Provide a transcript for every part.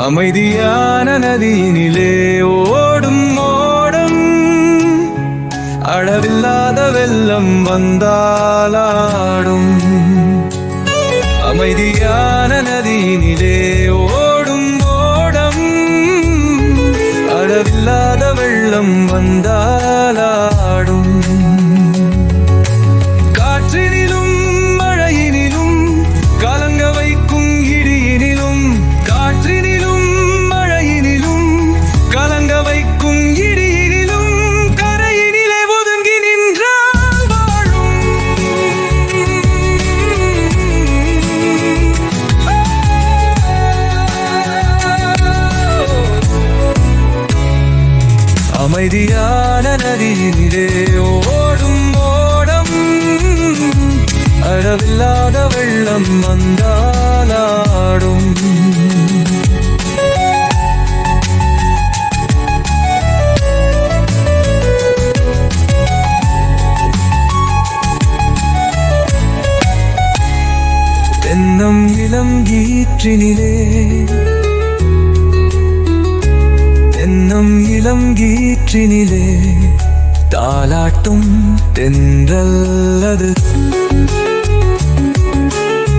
அமைதியான நதியினிலே ஓடும் ஓடம், அளவில்லாத வெள்ளம் வந்தாலாடும். அமைதியான நதியினிலே ஓடும் ஓடம், அளவில்லாத வெள்ளம் வந்தாலாடும். காற்றினிலும் மழையினிலும் கலங்க வைக்கும் இடியினிலும், காற்றினிலும் மழையினிலும் கலங்க வைக்கும் இடியினிலும் கரையினிலே ஒதுங்கி நின்றால் வாழும். அமைதியான நதியினிலே ஓடும் ஓடம், அளவில்லாத வெள்ளம் வந்தாலாடும். தென்னம் இளம் கீற்றினிலே, தென்னம் இளம் கீற்றினிலே தாலாட்டும் தென்றல் அது.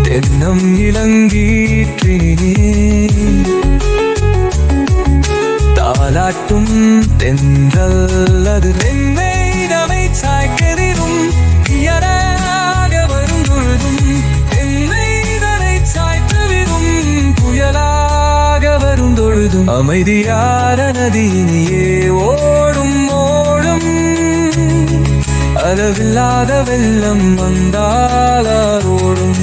தென்னம் இளங்கீற்றினிலே தாலாட்டும் தென்றல் அது. தென்னை சாய்க்கெதிரும் புயலாக வரும் பொழுதும், தென்னை சாய்த்தவிரும் புயலாக வரும் பொழுதும், அமைதியான நதியினிலே ஓடும் ஓடும், அளவில்லாத வெள்ளம் வந்தாலாடும்.